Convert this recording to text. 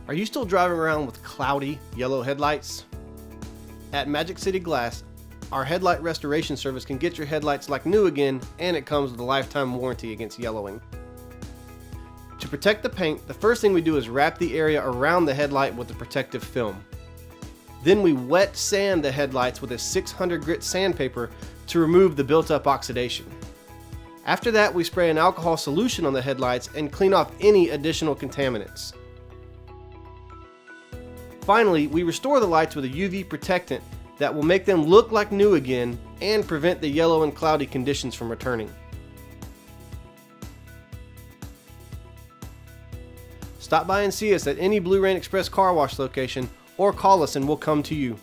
Are you still driving around with cloudy yellow headlights? At Magic City Glass, our Headlight Restoration service can get your headlights like new again, and it comes with a lifetime warranty against yellowing. To protect the paint, the first thing we do is wrap the area around the headlight with a protective film. Then we wet sand the headlights with a 600 grit sandpaper to remove the built-up oxidation. After that, we spray an alcohol solution on the headlights and clean off any additional contaminants. Finally, we restore the lights with a UV protectant that will make them look like new again and prevent the yellow and cloudy conditions from returning. Stop by and see us at any Blue Rain Express car wash location or call us and we'll come to you.